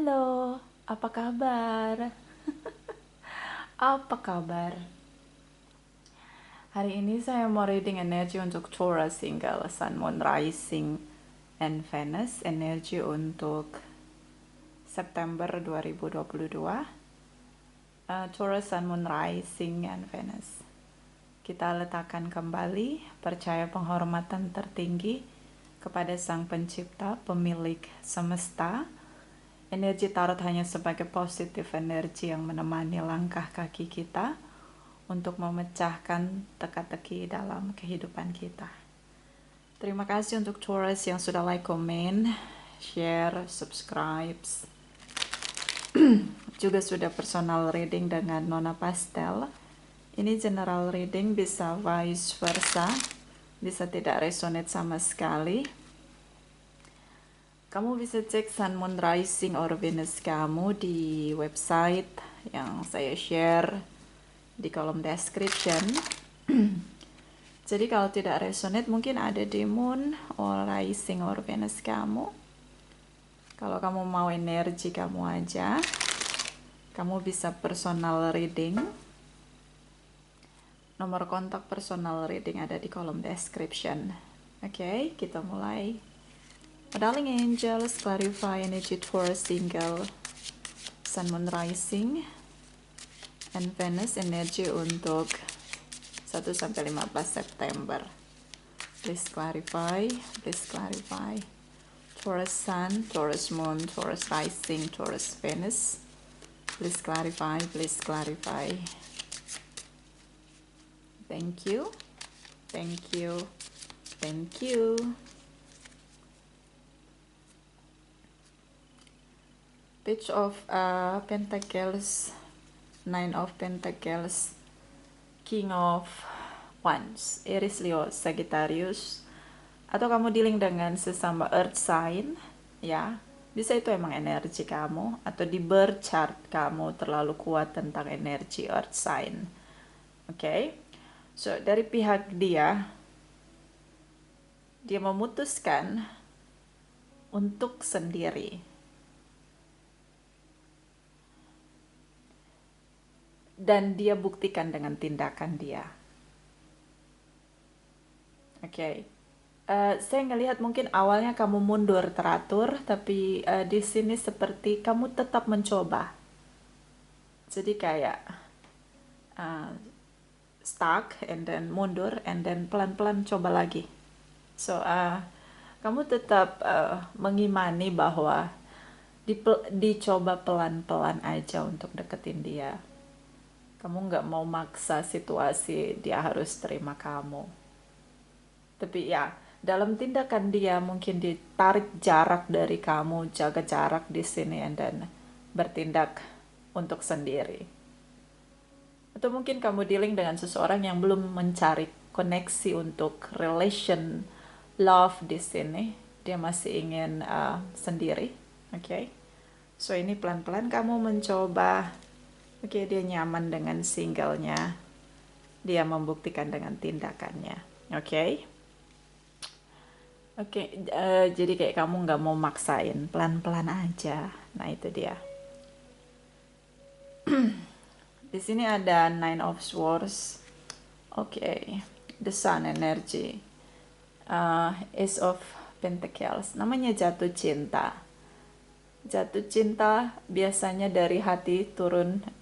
Halo, apa kabar? Apa kabar? Hari ini saya mau reading energi untuk Taurus single Sun, Moon, Rising, and Venus. Energi untuk September 2022. Taurus, Sun, Moon, Rising, and Venus. Kita letakkan kembali percaya penghormatan tertinggi kepada Sang Pencipta, pemilik semesta. Energi tarot hanya sebagai positif energi yang menemani langkah kaki kita untuk memecahkan teka-teki dalam kehidupan kita. Terima kasih untuk Taurus yang sudah like, comment, share, subscribe. Juga sudah personal reading dengan Nona Pastel. Ini general reading, bisa vice versa, bisa tidak resonate sama sekali. Kamu bisa cek Sun, Moon, Rising, or Venus kamu di website yang saya share di kolom description. Jadi kalau tidak resonate mungkin ada di Moon, or Rising, or Venus kamu. Kalau kamu mau energi kamu aja, kamu bisa personal reading. Nomor kontak personal reading ada di kolom description. Oke, kita mulai. Darling angels, clarify energy Taurus single Sun, Moon, Rising, and Venus energy untuk 1-15 September. Please clarify, please clarify. Taurus Sun, Taurus Moon, Taurus Rising, Taurus Venus. Please clarify, please clarify. Thank you, thank you, thank you. Page of Pentacles, Nine of Pentacles, King of Wands, Aries, Leo, Sagittarius, atau kamu dealing dengan sesama earth sign, ya, bisa itu emang energi kamu, atau di birth chart kamu terlalu kuat tentang energi earth sign. Oke, so dari pihak dia memutuskan untuk sendiri. Dan dia buktikan dengan tindakan dia. Oke. Saya ngelihat mungkin awalnya kamu mundur teratur, tapi di sini seperti kamu tetap mencoba. Jadi kayak stuck, and then mundur, and then pelan-pelan coba lagi. So, kamu tetap mengimani bahwa dicoba pelan-pelan aja untuk deketin dia. Kamu nggak mau maksa situasi dia harus terima kamu. Tapi ya, dalam tindakan dia mungkin ditarik jarak dari kamu, jaga jarak di sini, and then bertindak untuk sendiri. Atau mungkin kamu dealing dengan seseorang yang belum mencari koneksi untuk relation, love di sini. Dia masih ingin sendiri. Oke. So ini pelan-pelan kamu mencoba. Oke, dia nyaman dengan singlenya. Dia membuktikan dengan tindakannya. Oke. Jadi kayak kamu nggak mau maksain, pelan-pelan aja. Nah itu dia. Di sini ada Nine of Swords. Oke, The Sun energy. Ace of Pentacles. Namanya jatuh cinta. Jatuh cinta biasanya dari hati turun,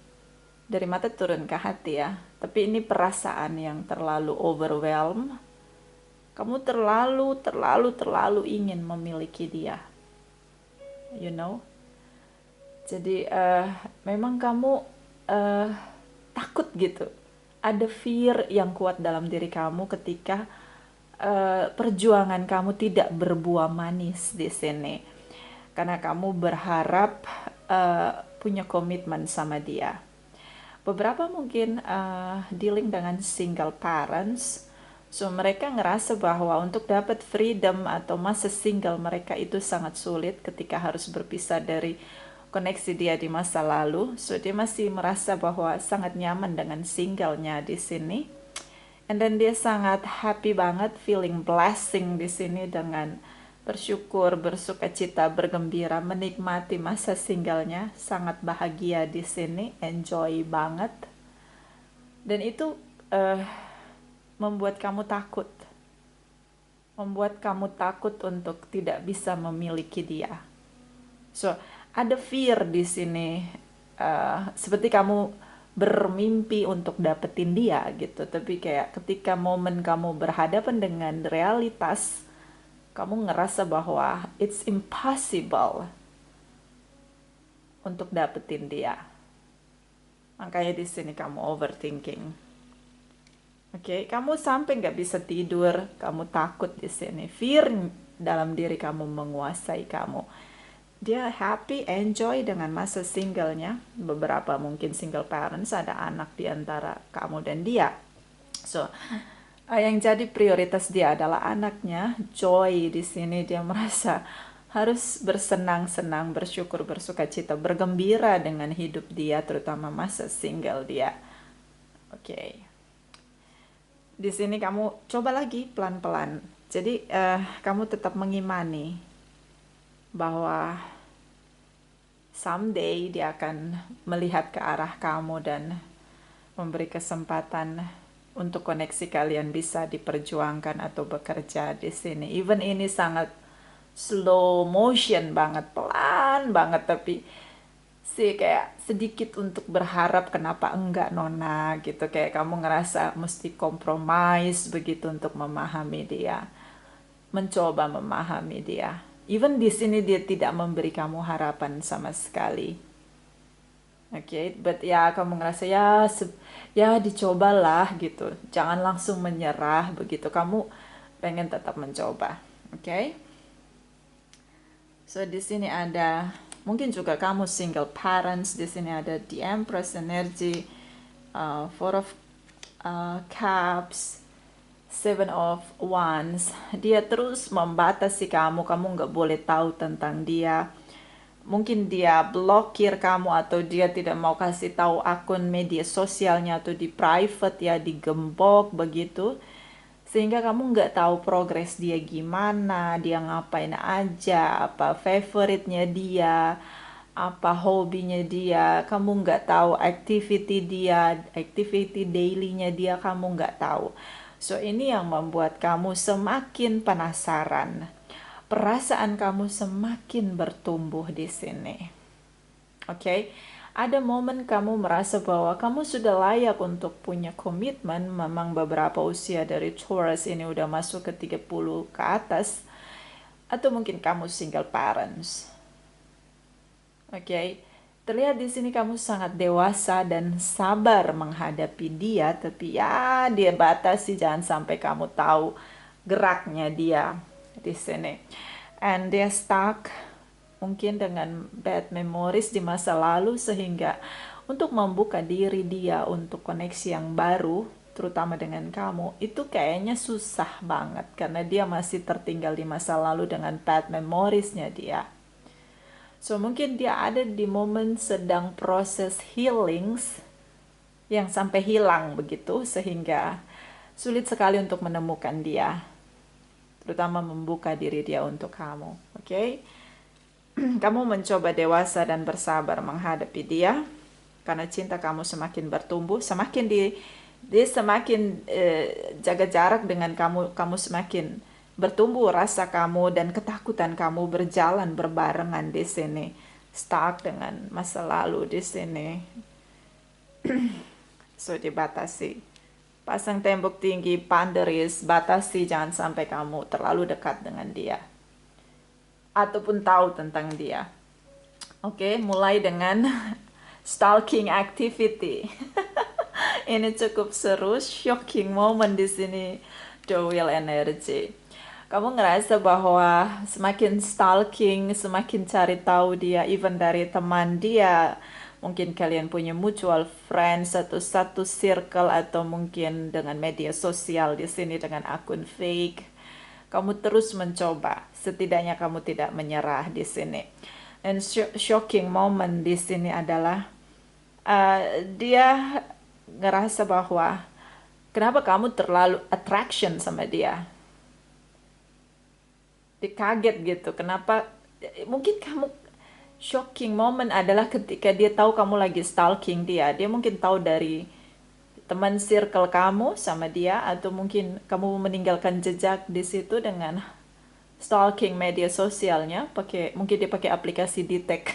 dari mata turun ke hati ya. Tapi ini perasaan yang terlalu overwhelm. Kamu terlalu ingin memiliki dia. You know? Jadi memang kamu takut gitu. Ada fear yang kuat dalam diri kamu ketika perjuangan kamu tidak berbuah manis di sini. Karena kamu berharap punya komitmen sama dia. Beberapa mungkin dealing dengan single parents, so mereka ngerasa bahwa untuk dapat freedom atau masa single mereka itu sangat sulit ketika harus berpisah dari koneksi dia di masa lalu. So dia masih merasa bahwa sangat nyaman dengan singlenya di sini. And then dia sangat happy banget, feeling blessing di sini dengan bersyukur, bersukacita, bergembira, menikmati masa singlenya, sangat bahagia di sini, enjoy banget. Dan itu eh, membuat kamu takut, untuk tidak bisa memiliki dia. So, ada fear di sini, seperti kamu bermimpi untuk dapetin dia gitu, tapi kayak ketika momen kamu berhadapan dengan realitas, kamu ngerasa bahwa it's impossible untuk dapetin dia. Makanya di sini kamu overthinking. Oke, kamu sampai nggak bisa tidur, kamu takut di sini. Fear dalam diri kamu menguasai kamu. Dia happy, enjoy dengan masa singlenya. Beberapa mungkin single parents, ada anak di antara kamu dan dia. So, yang jadi prioritas dia adalah anaknya. Joy di sini dia merasa harus bersenang-senang, bersyukur, bersukacita, bergembira dengan hidup dia, terutama masa single dia. Oke. Di sini kamu coba lagi pelan-pelan. Jadi kamu tetap mengimani bahwa someday dia akan melihat ke arah kamu dan memberi kesempatan untuk koneksi kalian bisa diperjuangkan atau bekerja di sini. Even ini sangat slow motion banget, pelan banget, tapi sih kayak sedikit untuk berharap kenapa enggak Nona gitu, kayak kamu ngerasa mesti compromise begitu untuk memahami dia, mencoba memahami dia. Even di sini dia tidak memberi kamu harapan sama sekali. Oke, but ya kamu ngerasa ya dicobalah gitu. Jangan langsung menyerah begitu. Kamu pengen tetap mencoba. Oke. So di sini ada mungkin juga kamu single parents, di sini ada the Empress energy, Four of Cups, Seven of Wands. Dia terus membatasi kamu nggak boleh tahu tentang dia. Mungkin dia blokir kamu atau dia tidak mau kasih tahu akun media sosialnya atau di private ya, digembok begitu. Sehingga kamu nggak tahu progres dia gimana, dia ngapain aja, apa favoritnya dia, apa hobinya dia, kamu nggak tahu activity dia, activity dailynya dia, kamu nggak tahu. So ini yang membuat kamu semakin penasaran. Perasaan kamu semakin bertumbuh di sini. Oke, ada momen kamu merasa bahwa kamu sudah layak untuk punya komitmen. Memang beberapa usia dari Taurus ini udah masuk ke 30 ke atas. Atau mungkin kamu single parents. Oke, terlihat di sini kamu sangat dewasa dan sabar menghadapi dia. Tapi ya dia batasi, jangan sampai kamu tahu geraknya dia di sini. And dia stuck mungkin dengan bad memories di masa lalu, sehingga untuk membuka diri dia untuk koneksi yang baru, terutama dengan kamu, itu kayaknya susah banget karena dia masih tertinggal di masa lalu dengan bad memoriesnya dia. So mungkin dia ada di momen sedang proses healings yang sampai hilang begitu, sehingga sulit sekali untuk menemukan dia, terutama membuka diri dia untuk kamu. Oke? Kamu mencoba dewasa dan bersabar menghadapi dia, karena cinta kamu semakin bertumbuh, semakin dia semakin jaga jarak dengan kamu, kamu semakin bertumbuh rasa kamu dan ketakutan kamu berjalan berbarengan di sini. Stuck dengan masa lalu di sini. So dibatasi. Pasang tembok tinggi, boundaries, batasi, jangan sampai kamu terlalu dekat dengan dia. Ataupun tahu tentang dia. Oke, mulai dengan stalking activity. Ini cukup seru, shocking moment di sini, the wheel energy. Kamu ngerasa bahwa semakin stalking, semakin cari tahu dia, even dari teman dia. Mungkin kalian punya mutual friends atau satu circle, atau mungkin dengan media sosial di sini dengan akun fake. Kamu terus mencoba, setidaknya kamu tidak menyerah di sini. Dan shocking moment di sini adalah dia ngerasa bahwa kenapa kamu terlalu attraction sama dia. dia kaget gitu. Kenapa? Mungkin kamu shocking moment adalah ketika dia tahu kamu lagi stalking dia. Dia mungkin tahu dari teman circle kamu sama dia, atau mungkin kamu meninggalkan jejak di situ dengan stalking media sosialnya. Mungkin dia pakai aplikasi detect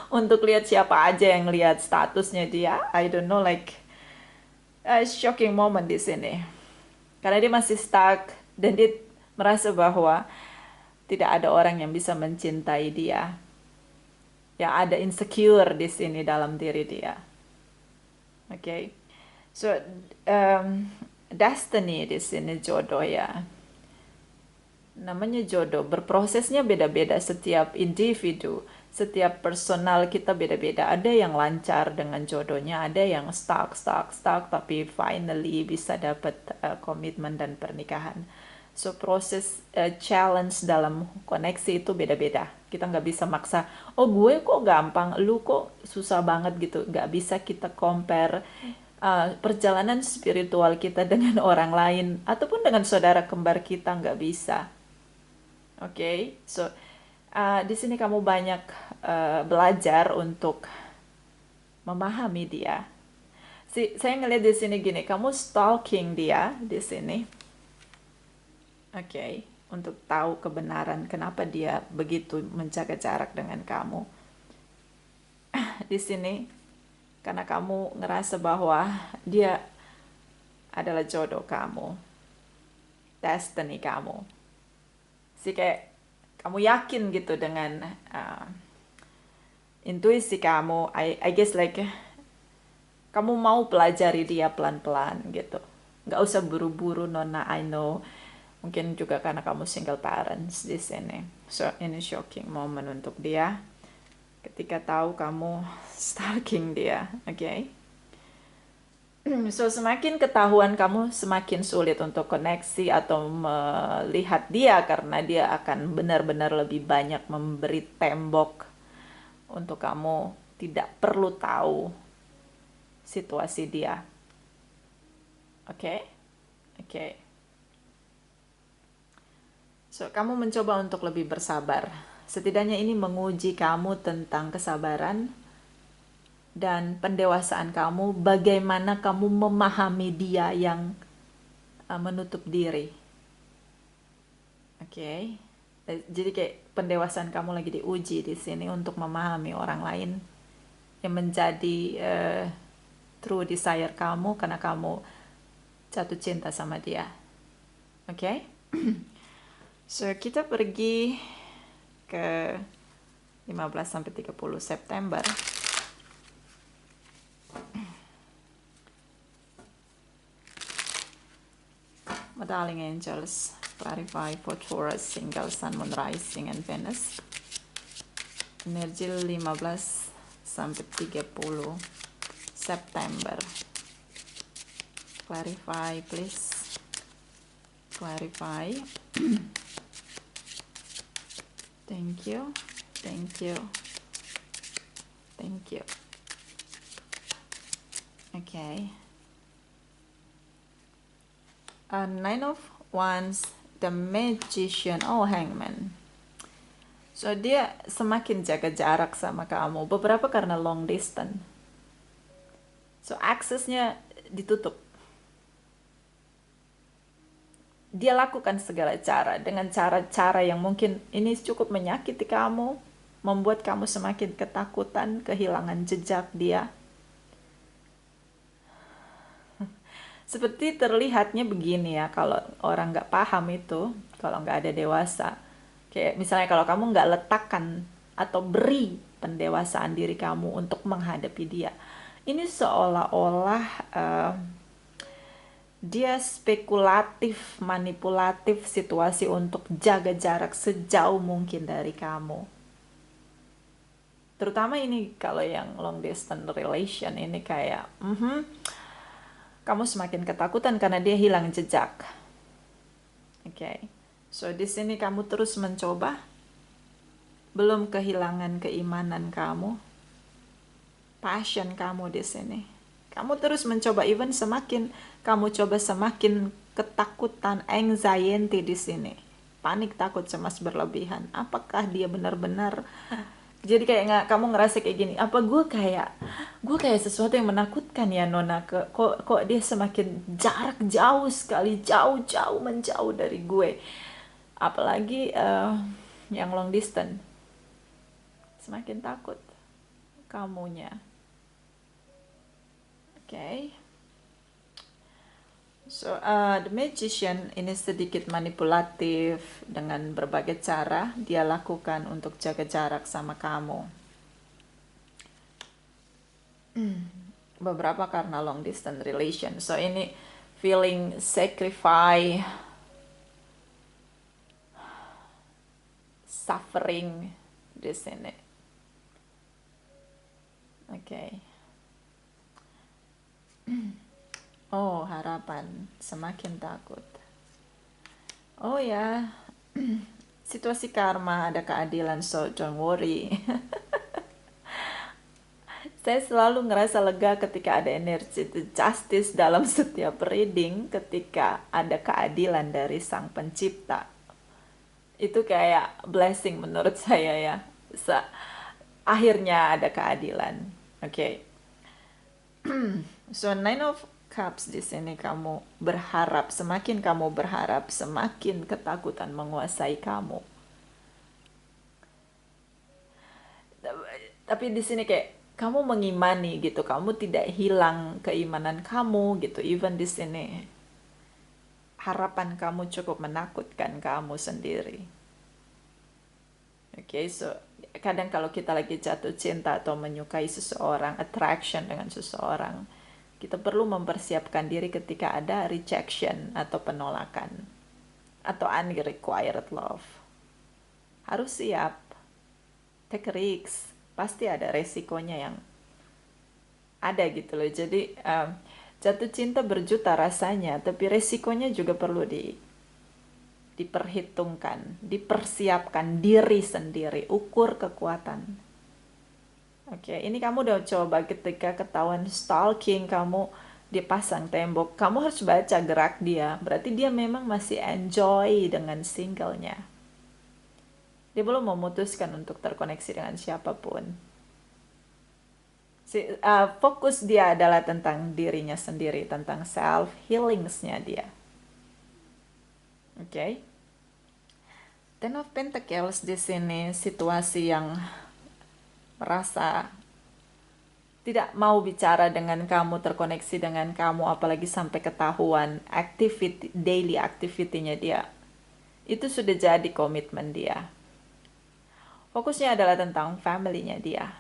untuk lihat siapa aja yang lihat statusnya dia. I don't know, like a shocking moment di sini. Karena dia masih stuck dan dia merasa bahwa tidak ada orang yang bisa mencintai dia. Yang ada insecure di sini dalam diri dia. Oke. Okay? So destiny di sini jodoh ya. Namanya jodoh, berprosesnya beda-beda setiap individu, setiap personal kita beda-beda. Ada yang lancar dengan jodohnya, ada yang stuck, tapi finally bisa dapat komitmen dan pernikahan. So proses challenge dalam koneksi itu beda-beda. Kita nggak bisa maksa, oh gue kok gampang, lu kok susah banget gitu. Nggak bisa kita compare perjalanan spiritual kita dengan orang lain ataupun dengan saudara kembar kita, nggak bisa. Oke, so di sini kamu banyak belajar untuk memahami dia. Saya ngeliat di sini gini, kamu stalking dia di sini. Oke, untuk tahu kebenaran kenapa dia begitu menjaga jarak dengan kamu. Di sini, karena kamu ngerasa bahwa dia adalah jodoh kamu, destiny kamu. Kayak kamu yakin gitu dengan intuisi kamu. I guess like kamu mau pelajari dia pelan-pelan gitu. Nggak usah buru-buru, Nona. I know. Mungkin juga karena kamu single parents di sini. So ini shocking moment untuk dia. Ketika tahu kamu stalking dia, oke? Okay? So semakin ketahuan kamu, semakin sulit untuk koneksi atau melihat dia, karena dia akan benar-benar lebih banyak memberi tembok untuk kamu tidak perlu tahu situasi dia. Oke? Oke. So kamu mencoba untuk lebih bersabar. Setidaknya ini menguji kamu tentang kesabaran dan pendewasaan kamu, bagaimana kamu memahami dia yang menutup diri. Oke. Jadi kayak pendewasaan kamu lagi diuji di sini untuk memahami orang lain yang menjadi true desire kamu karena kamu jatuh cinta sama dia. Oke. So kita pergi ke 15-30 September. My darling angels, clarify for Taurus, single sun, moon rising, and Venus. Energi 15-30 September. Clarify, please. Clarify. Thank you. Thank you. Thank you. Okay. Nine of Wands, the Magician, Hangman. So dia semakin jaga jarak sama kamu. Beberapa karena long distance. So aksesnya ditutup. Dia lakukan segala cara dengan cara-cara yang mungkin ini cukup menyakiti kamu, membuat kamu semakin ketakutan, kehilangan jejak dia. Seperti terlihatnya begini ya, kalau orang nggak paham itu, kalau nggak ada dewasa. Kayak misalnya kalau kamu nggak letakkan atau beri pendewasaan diri kamu untuk menghadapi dia. Ini seolah-olah dia spekulatif, manipulatif situasi untuk jaga jarak sejauh mungkin dari kamu. Terutama ini kalau yang long distance relation, ini kayak kamu semakin ketakutan karena dia hilang jejak. Oke. So di sini kamu terus mencoba, belum kehilangan keimanan kamu, passion kamu di sini. Kamu terus mencoba, even semakin kamu coba semakin ketakutan, anxiety di sini. panik, takut, cemas berlebihan. Apakah dia benar-benar, jadi kayak nggak, kamu ngerasa kayak gini, apa gue kayak sesuatu yang menakutkan ya Nona, kok dia semakin jarak jauh sekali, jauh menjauh dari gue, apalagi yang long distance, semakin takut kamunya. Okay. So, the magician ini sedikit manipulatif dengan berbagai cara dia lakukan untuk jaga jarak sama kamu. Beberapa karena long distance relation. So, ini feeling sacrifice, suffering di sini. Okay. Oh, harapan, semakin takut. Oh ya, situasi karma, ada keadilan, so don't worry. Saya selalu ngerasa lega ketika ada energi justice dalam setiap reading, ketika ada keadilan dari Sang Pencipta. Itu kayak blessing menurut saya ya. Akhirnya ada keadilan. Oke. Okay. So Nine of Cups di sini, kamu berharap, semakin kamu berharap, semakin ketakutan menguasai kamu. Tapi di sini kayak kamu mengimani gitu, kamu tidak hilang keimanan kamu gitu. Even di sini harapan kamu cukup menakutkan kamu sendiri. Okay, so kadang kalau kita lagi jatuh cinta atau menyukai seseorang, attraction dengan seseorang, kita perlu mempersiapkan diri ketika ada rejection atau penolakan atau unrequited love. Harus siap, take risk, pasti ada resikonya yang ada gitu loh. Jadi jatuh cinta berjuta rasanya, tapi resikonya juga perlu diperhitungkan, dipersiapkan diri sendiri, ukur kekuatan. Oke, ini kamu udah coba ketika ketahuan stalking, kamu dipasang tembok, kamu harus baca gerak dia, berarti dia memang masih enjoy dengan singlenya. Dia belum memutuskan untuk terkoneksi dengan siapapun. Fokus dia adalah tentang dirinya sendiri, tentang self healingsnya dia. Oke. Okay. Ten of Pentacles di sini situasi yang merasa tidak mau bicara dengan kamu, terkoneksi dengan kamu, apalagi sampai ketahuan daily activity-nya dia. Itu sudah jadi komitmen dia. Fokusnya adalah tentang family-nya dia.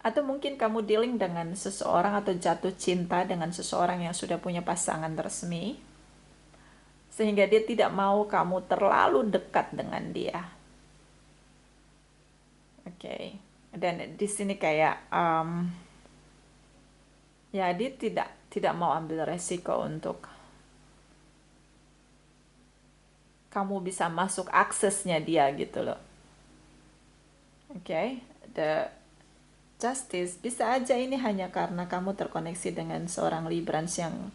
Atau mungkin kamu dealing dengan seseorang atau jatuh cinta dengan seseorang yang sudah punya pasangan resmi, sehingga dia tidak mau kamu terlalu dekat dengan dia. Oke. Okay. Dan di sini kayak ya dia tidak mau ambil resiko untuk kamu bisa masuk aksesnya dia gitu loh. Oke. Okay. The Justice, bisa aja ini hanya karena kamu terkoneksi dengan seorang Librans yang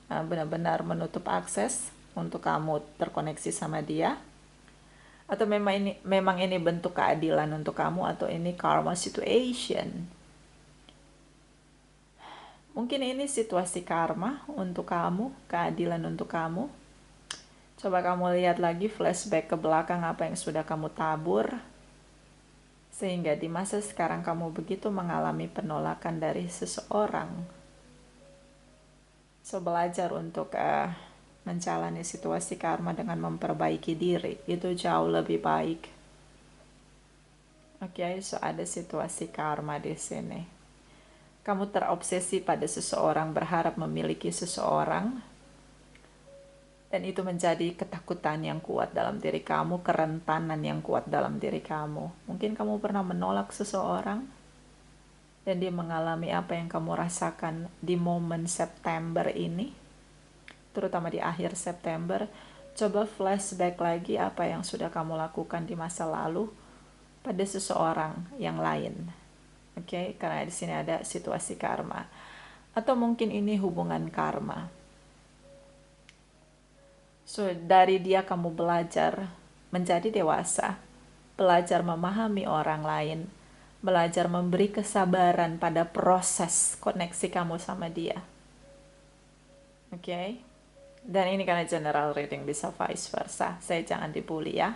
benar-benar menutup akses untuk kamu terkoneksi sama dia. Atau memang ini bentuk keadilan untuk kamu, atau ini karma situation. Mungkin ini situasi karma untuk kamu, keadilan untuk kamu. Coba kamu lihat lagi, flashback ke belakang apa yang sudah kamu tabur, sehingga di masa sekarang kamu begitu mengalami penolakan dari seseorang. So, belajar untuk menjalani situasi karma dengan memperbaiki diri, itu jauh lebih baik. Oke, so ada situasi karma di sini. Kamu terobsesi pada seseorang, berharap memiliki seseorang, dan itu menjadi ketakutan yang kuat dalam diri kamu, kerentanan yang kuat dalam diri kamu. Mungkin kamu pernah menolak seseorang, dan dia mengalami apa yang kamu rasakan di momen September ini, terutama di akhir September. Coba flashback lagi apa yang sudah kamu lakukan di masa lalu pada seseorang yang lain. Oke, karena di sini ada situasi karma. Atau mungkin ini hubungan karma. So, dari dia kamu belajar menjadi dewasa, belajar memahami orang lain, belajar memberi kesabaran pada proses koneksi kamu sama dia. Oke? Dan ini karena general reading, bisa vice versa. Saya jangan dibully ya.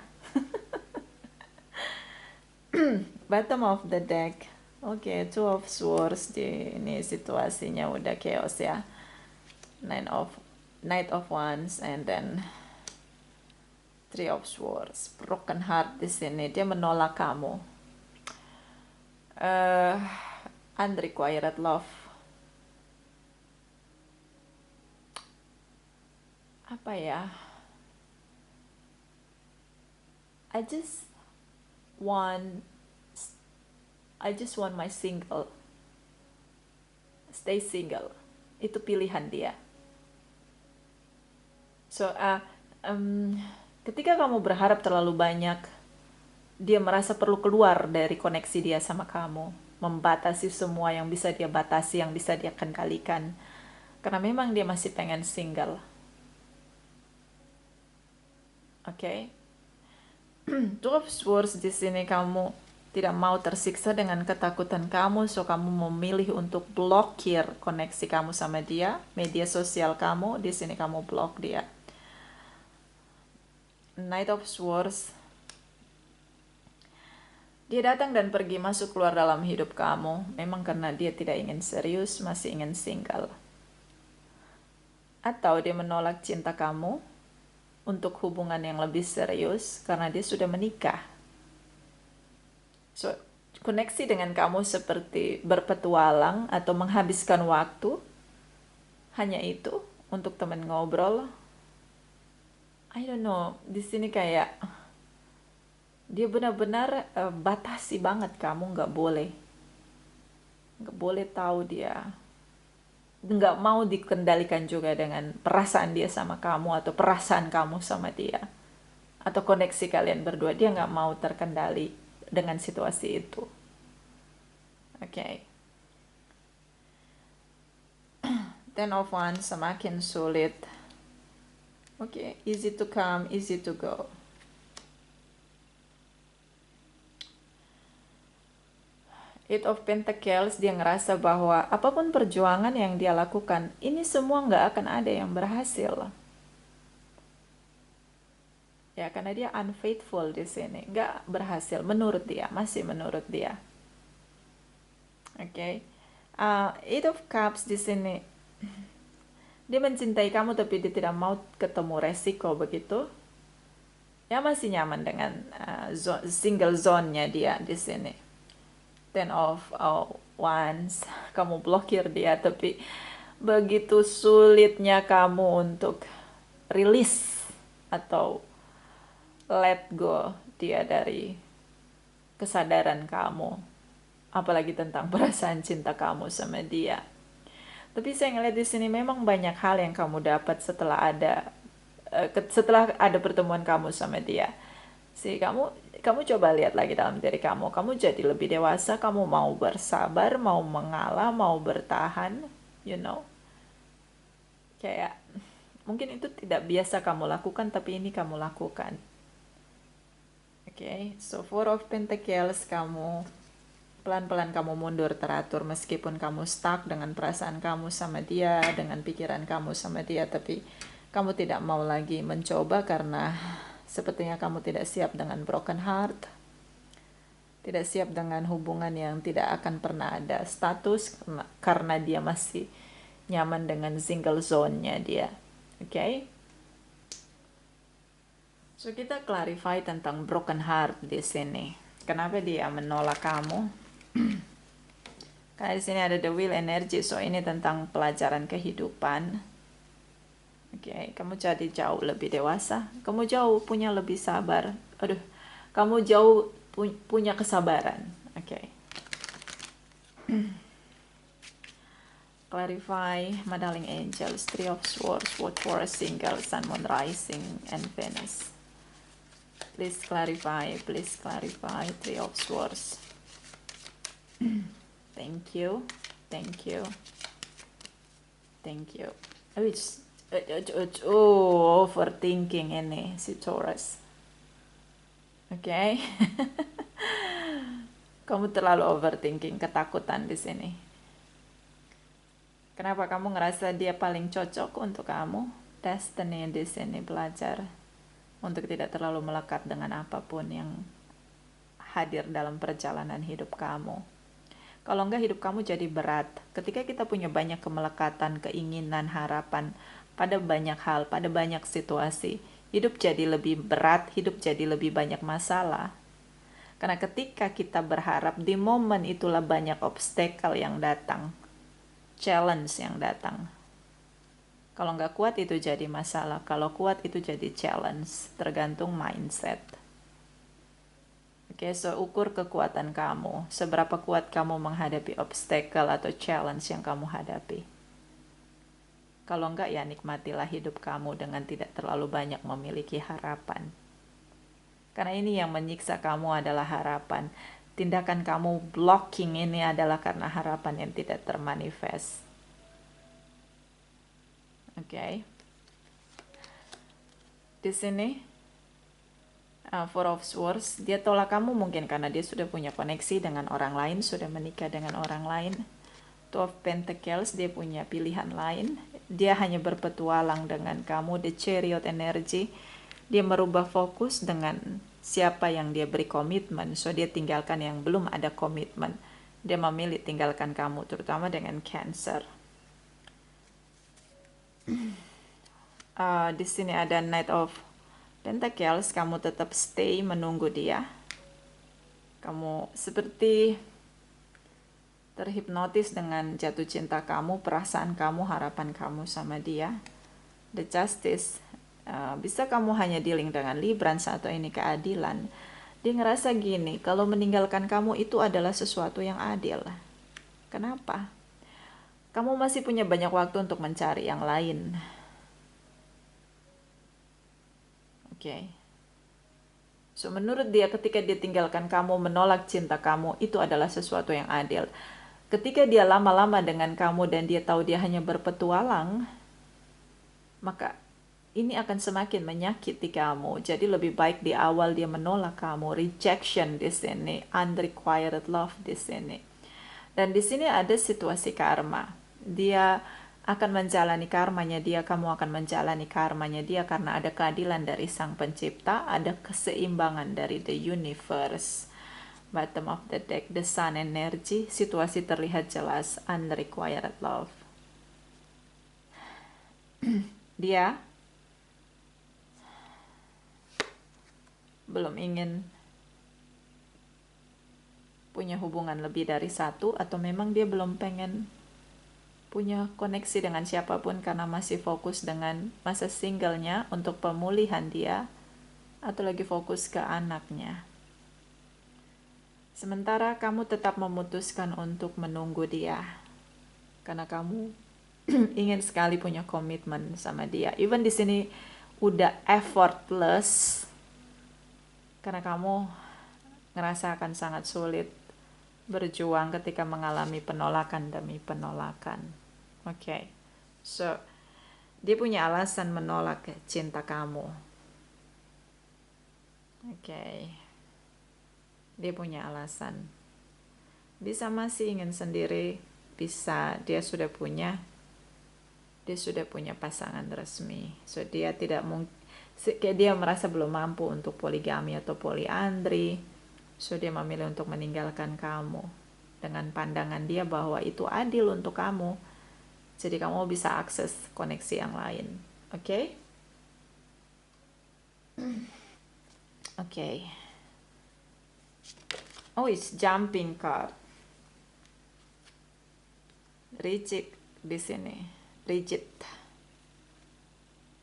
Bottom of the deck. Oke, Two of Swords. Ini situasinya udah chaos ya. Knight of Wands, and then Three of Swords. Broken heart di sini. Dia menolak kamu. Unrequited love. Apa ya? I just want my single. Stay single. Itu pilihan dia. So, ketika kamu berharap terlalu banyak, dia merasa perlu keluar dari koneksi dia sama kamu, membatasi semua yang bisa dia batasi, yang bisa dia kendalikan, karena memang dia masih pengen single. Oke? Two of Swords di sini, kamu tidak mau tersiksa dengan ketakutan kamu, so kamu memilih untuk blokir koneksi kamu sama dia, media sosial kamu, di sini kamu blok dia. Knight of Swords. Dia datang dan pergi, masuk keluar dalam hidup kamu, memang karena dia tidak ingin serius, masih ingin single. Atau dia menolak cinta kamu untuk hubungan yang lebih serius karena dia sudah menikah. So, koneksi dengan kamu seperti berpetualang atau menghabiskan waktu, hanya itu untuk teman ngobrol. I don't know, di sini kayak dia benar-benar batasi banget kamu, nggak boleh tahu dia, nggak mau dikendalikan juga dengan perasaan dia sama kamu atau perasaan kamu sama dia atau koneksi kalian berdua. Dia nggak mau terkendali dengan situasi itu. Oke. Ten of Wands, semakin sulit. Oke, easy to come, easy to go. Eight of Pentacles, dia ngerasa bahwa apapun perjuangan yang dia lakukan, ini semua nggak akan ada yang berhasil. Ya, karena dia unfaithful di sini, nggak berhasil menurut dia, masih menurut dia. Oke. Eight of Cups di sini, dia mencintai kamu tapi dia tidak mau ketemu resiko begitu. Ya, masih nyaman dengan single zone-nya dia di sini. Ten of Wands, kamu blokir dia, tapi begitu sulitnya kamu untuk release atau let go dia dari kesadaran kamu, apalagi tentang perasaan cinta kamu sama dia. Tapi saya ngeliat di sini memang banyak hal yang kamu dapat setelah ada pertemuan kamu sama dia. Kamu coba lihat lagi dalam diri kamu jadi lebih dewasa, kamu mau bersabar, mau mengalah, mau bertahan, kayak mungkin itu tidak biasa kamu lakukan, tapi ini kamu lakukan. Oke, so Four of Pentacles, kamu pelan-pelan kamu mundur teratur, meskipun kamu stuck dengan perasaan kamu sama dia, dengan pikiran kamu sama dia, tapi kamu tidak mau lagi mencoba karena sepertinya kamu tidak siap dengan broken heart, tidak siap dengan hubungan yang tidak akan pernah ada status, karena dia masih nyaman dengan single zone-nya dia. Oke? So, kita clarify tentang broken heart di sini. Kenapa dia menolak kamu? Karena di sini ada the will energy, so ini tentang pelajaran kehidupan. Oke, kamu jadi jauh lebih dewasa, kamu jauh punya lebih sabar. Kamu jauh punya kesabaran. Oke. Clarify, my darling angels, Three of Swords, watch for a single, Sun, Moon, Rising, and Venus. Please clarify, Three of Swords. Thank you. Overthinking ini si Taurus. Oke. Kamu terlalu overthinking, ketakutan di sini. Kenapa kamu ngerasa dia paling cocok untuk kamu? Destiny di sini belajar untuk tidak terlalu melekat dengan apapun yang hadir dalam perjalanan hidup kamu. Kalau enggak hidup kamu jadi berat. Ketika kita punya banyak kemelekatan, keinginan, harapan pada banyak hal, pada banyak situasi, hidup jadi lebih berat, hidup jadi lebih banyak masalah. Karena ketika kita berharap, di momen itulah banyak obstacle yang datang, challenge yang datang. Kalau nggak kuat itu jadi masalah, kalau kuat itu jadi challenge, tergantung mindset. Oke, so ukur kekuatan kamu, seberapa kuat kamu menghadapi obstacle atau challenge yang kamu hadapi. Kalau enggak ya nikmatilah hidup kamu dengan tidak terlalu banyak memiliki harapan. Karena ini yang menyiksa kamu adalah harapan. Tindakan kamu blocking ini adalah karena harapan yang tidak termanifest. Oke. Di sini Four of Swords, dia tolak kamu mungkin karena dia sudah punya koneksi dengan orang lain, sudah menikah dengan orang lain. Two of Pentacles, dia punya pilihan lain. Dia hanya berpetualang dengan kamu, the Chariot energy. Dia merubah fokus dengan siapa yang dia beri komitmen, so dia tinggalkan yang belum ada komitmen. Dia memilih tinggalkan kamu, terutama dengan Cancer. Di sini ada Knight of Pentacles, kamu tetap stay menunggu dia. Kamu seperti terhipnotis dengan jatuh cinta kamu, perasaan kamu, harapan kamu sama dia. The Justice, bisa kamu hanya dealing dengan Libran atau ini keadilan. Dia ngerasa gini, kalau meninggalkan kamu itu adalah sesuatu yang adil. Kenapa? Kamu masih punya banyak waktu untuk mencari yang lain. Oke. So menurut dia ketika dia tinggalkan kamu, menolak cinta kamu, itu adalah sesuatu yang adil. Ketika dia lama-lama dengan kamu dan dia tahu dia hanya berpetualang, maka ini akan semakin menyakiti kamu. Jadi lebih baik di awal dia menolak kamu, rejection di sini, unrequited love di sini. Dan di sini ada situasi karma. Dia akan menjalani karmanya dia, kamu akan menjalani karmanya dia karena ada keadilan dari Sang Pencipta, ada keseimbangan dari the universe. Bottom of the deck, the sun energy, situasi terlihat jelas, unrequited love. Dia belum ingin punya hubungan lebih dari satu, atau memang dia belum pengen punya koneksi dengan siapapun karena masih fokus dengan masa singlenya untuk pemulihan dia, atau lagi fokus ke anaknya. Sementara kamu tetap memutuskan untuk menunggu dia karena kamu ingin sekali punya komitmen sama dia. Even di sini udah effortless karena kamu ngerasa akan sangat sulit berjuang ketika mengalami penolakan demi penolakan. Oke. So, dia punya alasan menolak cinta kamu. Oke. Dia punya alasan. Bisa masih ingin sendiri, bisa dia sudah punya pasangan resmi. So, dia tidak mungkin, kayak dia merasa belum mampu untuk poligami atau poliandri. So dia memilih untuk meninggalkan kamu dengan pandangan dia bahwa itu adil untuk kamu. Jadi kamu bisa akses koneksi yang lain. Oke? Oke. Oh, it's jumping card. Rigid di sini. Rigid.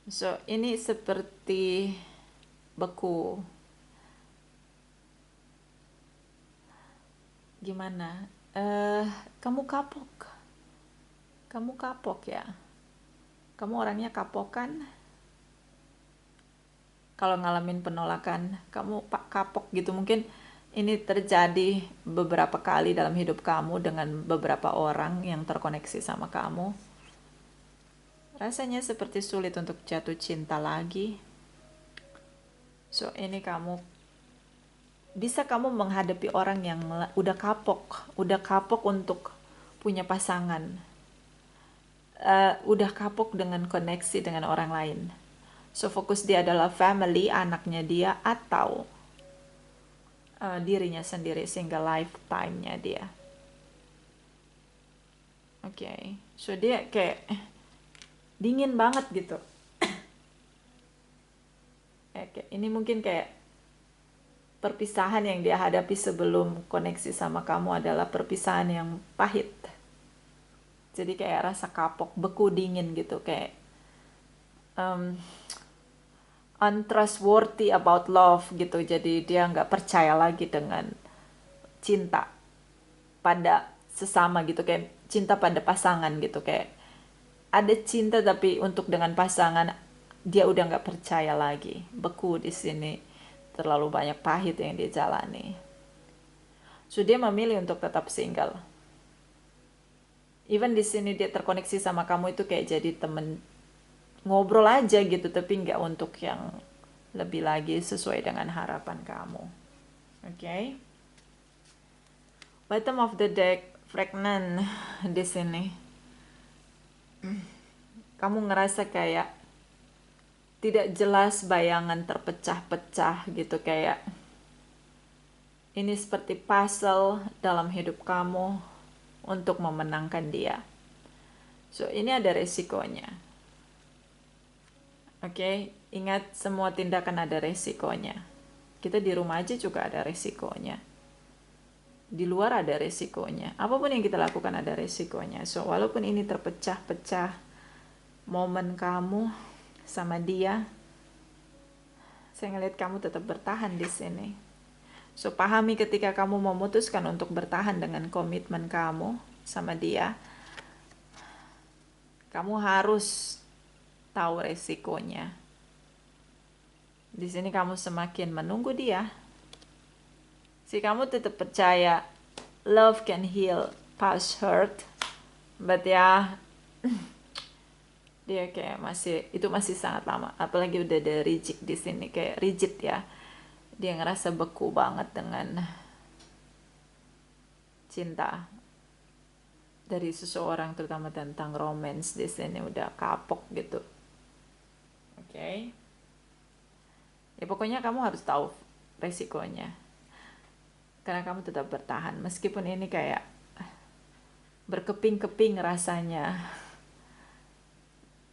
So ini seperti beku. Gimana? Kamu kapok. Kamu kapok ya. Kamu orangnya kapok kan? Kalau ngalamin penolakan, kamu kapok gitu. Mungkin ini terjadi beberapa kali dalam hidup kamu dengan beberapa orang yang terkoneksi sama kamu. Rasanya seperti sulit untuk jatuh cinta lagi. So, ini bisa kamu menghadapi orang yang udah kapok untuk punya pasangan, udah kapok dengan koneksi dengan orang lain. So, fokus dia adalah family, anaknya dia, atau dirinya sendiri, sehingga lifetime-nya dia. Oke. So dia kayak dingin banget gitu. Kayak ini mungkin kayak perpisahan yang dia hadapi sebelum koneksi sama kamu adalah perpisahan yang pahit. Jadi kayak rasa kapok, beku, dingin gitu, kayak untrustworthy about love gitu. Jadi dia nggak percaya lagi dengan cinta pada sesama gitu, kayak cinta pada pasangan gitu, kayak ada cinta tapi untuk dengan pasangan dia udah nggak percaya lagi, beku di sini, terlalu banyak pahit yang dia jalani. So dia memilih untuk tetap single. Even di sini dia terkoneksi sama kamu itu kayak jadi temen ngobrol aja gitu, tapi nggak untuk yang lebih lagi sesuai dengan harapan kamu. Okay? Bottom of the deck, pregnant di sini. Kamu ngerasa kayak tidak jelas, bayangan terpecah-pecah gitu, kayak ini seperti puzzle dalam hidup kamu untuk memenangkan dia. So, ini ada resikonya. Oke, ingat semua tindakan ada resikonya. Kita di rumah aja juga ada resikonya. Di luar ada resikonya. Apapun yang kita lakukan ada resikonya. So, walaupun ini terpecah-pecah momen kamu sama dia, saya ngeliat kamu tetap bertahan di sini. So, pahami ketika kamu memutuskan untuk bertahan dengan komitmen kamu sama dia, kamu harus tahu resikonya. Di sini kamu semakin menunggu dia. Si kamu tetap percaya love can heal past hurt, but ya dia kayak masih sangat lama. Apalagi udah ada rigid di sini, kayak rigid ya. Dia ngerasa beku banget dengan cinta dari seseorang, terutama tentang romance. Di sini udah kapok gitu. Oke. Ya pokoknya kamu harus tahu resikonya. Karena kamu tetap bertahan meskipun ini kayak berkeping-keping rasanya.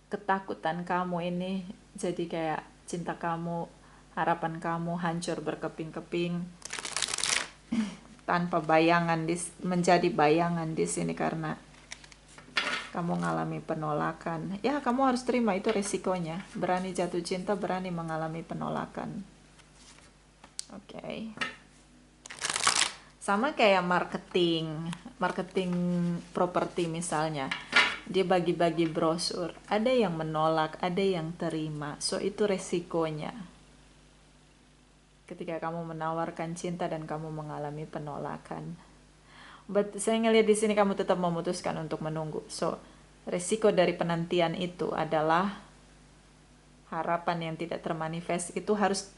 Ketakutan kamu ini jadi kayak cinta kamu, harapan kamu hancur berkeping-keping tanpa bayangan, menjadi bayangan di sini karena kamu mengalami penolakan. Ya, kamu harus terima itu resikonya. Berani jatuh cinta, berani mengalami penolakan. Oke. Sama kayak marketing properti misalnya. Dia bagi-bagi brosur. Ada yang menolak, ada yang terima. So, itu resikonya. Ketika kamu menawarkan cinta dan kamu mengalami penolakan. But saya ngelihat di sini kamu tetap memutuskan untuk menunggu. So, resiko dari penantian itu adalah harapan yang tidak termanifest. Itu harus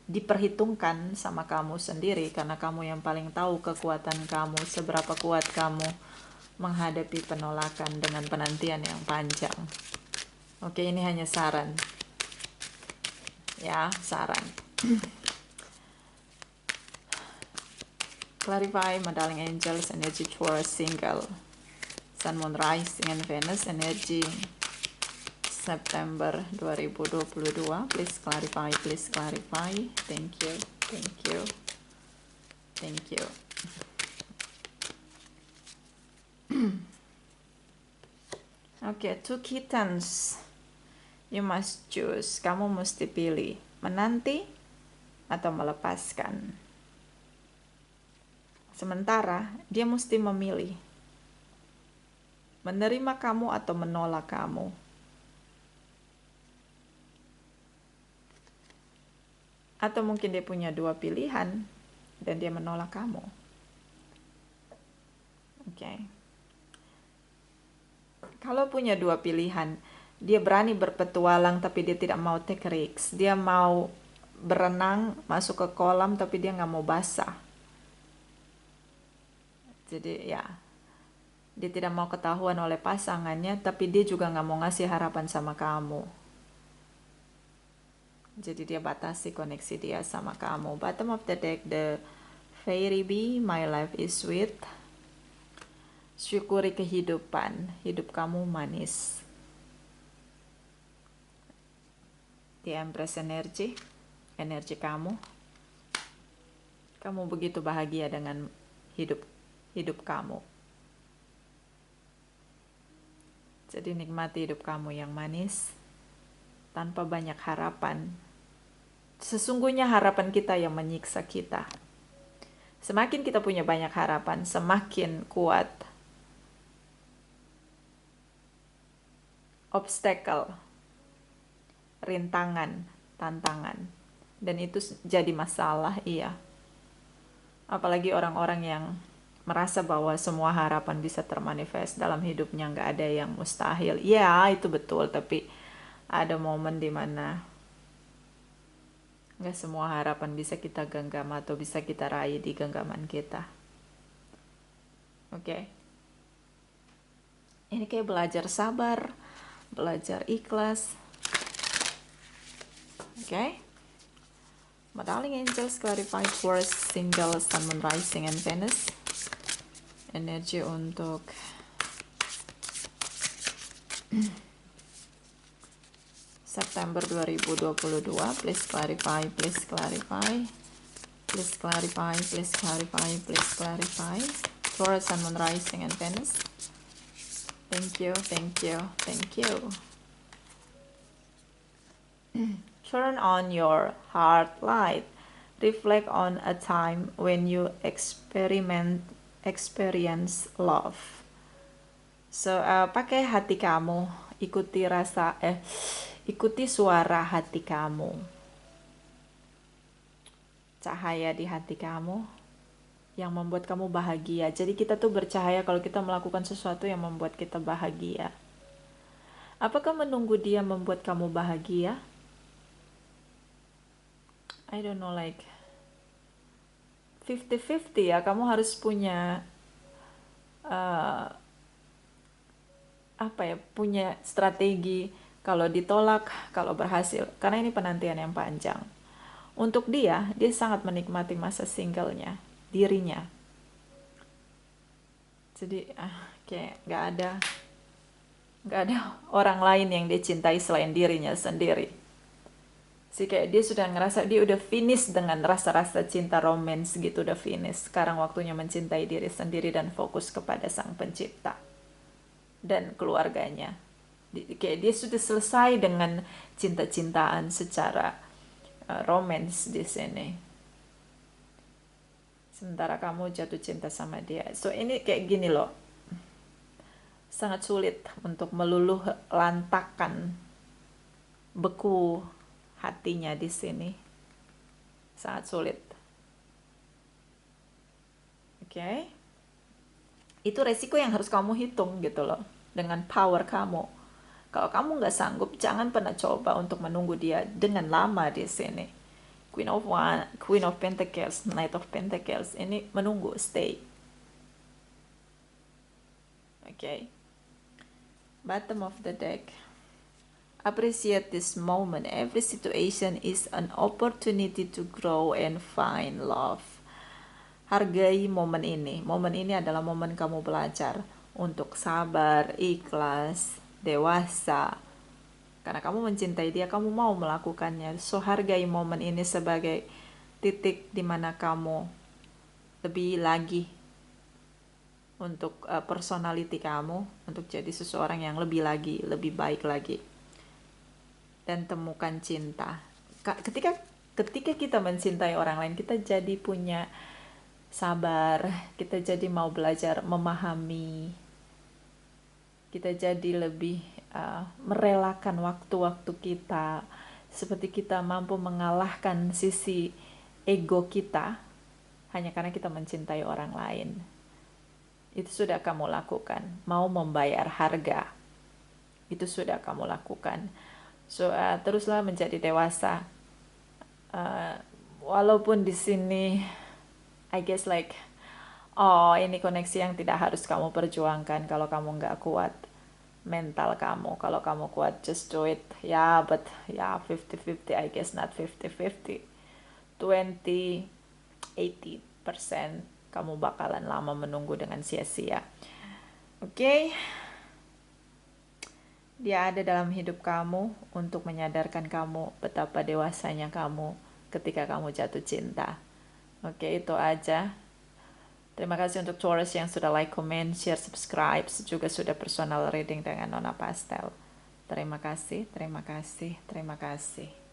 diperhitungkan sama kamu sendiri karena kamu yang paling tahu kekuatan kamu, seberapa kuat kamu menghadapi penolakan dengan penantian yang panjang. Oke, ini hanya saran. Ya, saran. Clarify, my darling angels, energy Taurus single. Sun, Moon, Rising, and Venus, energy September 2022. Please clarify, please clarify. Thank you, thank you, thank you. Okay, 2 kittens. You must choose. Kamu mesti pilih menanti atau melepaskan. Sementara dia mesti memilih menerima kamu atau menolak kamu. Atau mungkin dia punya 2 pilihan dan dia menolak kamu. Oke. Kalau punya 2 pilihan, Dia berani berpetualang tapi dia tidak mau take risks. Dia mau berenang masuk ke kolam tapi dia nggak mau basah. Jadi ya, dia tidak mau ketahuan oleh pasangannya, tapi dia juga nggak mau ngasih harapan sama kamu. Jadi dia batasi koneksi dia sama kamu. Bottom of the deck, the Fairy Bee, my life is sweet. Syukuri kehidupan, hidup kamu manis. The Empress energy, energi kamu. Kamu begitu bahagia dengan hidup kamu. Jadi nikmati hidup kamu yang manis, tanpa banyak harapan. Sesungguhnya harapan kita yang menyiksa kita. Semakin kita punya banyak harapan, semakin kuat obstacle, rintangan, tantangan. Dan itu jadi masalah, iya. Apalagi orang-orang yang merasa bahwa semua harapan bisa termanifest dalam hidupnya, nggak ada yang mustahil. Ya, itu betul, tapi ada momen dimana nggak semua harapan bisa kita genggam atau bisa kita raih di genggaman kita. Oke. Ini kayak belajar sabar, belajar ikhlas. Oke. My darling angels, clarify for single sun, moon, rising, and Venus. Energi untuk September 2022. Please clarify, please clarify. Please clarify, please clarify, please clarify. Taurus, sun, moon, rising, and Venus. Thank you, thank you, thank you. Turn on your heart light. Reflect on a time when you experience love. So, pakai hati kamu, ikuti suara hati kamu. Cahaya di hati kamu yang membuat kamu bahagia. Jadi kita tuh bercahaya kalau kita melakukan sesuatu yang membuat kita bahagia. Apakah menunggu dia membuat kamu bahagia? I don't know, like 50-50 ya. Kamu harus punya punya strategi kalau ditolak, kalau berhasil. Karena ini penantian yang panjang. Untuk dia sangat menikmati masa singlenya, dirinya. Jadi kayak nggak ada orang lain yang dia cintai selain dirinya sendiri. Sih kayak dia sudah ngerasa dia udah finish dengan rasa-rasa cinta romance gitu, udah finish. Sekarang waktunya mencintai diri sendiri dan fokus kepada Sang Pencipta dan keluarganya. Kayak dia sudah selesai dengan cinta-cintaan secara romance di sini. Sementara kamu jatuh cinta sama dia. So ini kayak gini loh. Sangat sulit untuk meluluh lantakan beku hatinya di sini. Sangat sulit. Oke. Itu resiko yang harus kamu hitung gitu loh. Dengan power kamu. Kalau kamu nggak sanggup, jangan pernah coba untuk menunggu dia dengan lama di sini. Queen of Pentacles, Knight of Pentacles. Ini menunggu, stay. Oke. Bottom of the deck. Appreciate this moment. Every situation is an opportunity to grow and find love. Hargai momen ini. Momen ini adalah momen kamu belajar untuk sabar, ikhlas, dewasa. Karena kamu mencintai dia, kamu mau melakukannya. So hargai momen ini sebagai titik di mana kamu lebih lagi untuk personality kamu, untuk jadi seseorang yang lebih baik lagi. Dan temukan cinta. Ketika kita mencintai orang lain, kita jadi punya sabar, kita jadi mau belajar memahami, kita jadi lebih merelakan waktu-waktu kita, seperti kita mampu mengalahkan sisi ego kita hanya karena kita mencintai orang lain. Itu sudah kamu lakukan, mau membayar harga itu sudah kamu lakukan. So teruslah menjadi dewasa. Walaupun di sini I guess like, oh ini koneksi yang tidak harus kamu perjuangkan kalau kamu nggak kuat mental kamu. Kalau kamu kuat, just do it. Ya, but ya 50-50, I guess not 50-50. 20-80% kamu bakalan lama menunggu dengan sia-sia. Oke? Dia ada dalam hidup kamu untuk menyadarkan kamu betapa dewasanya kamu ketika kamu jatuh cinta. Oke, itu aja. Terima kasih untuk Taurus yang sudah like, comment, share, subscribe, juga sudah personal reading dengan Nona Pastel. Terima kasih, terima kasih, terima kasih.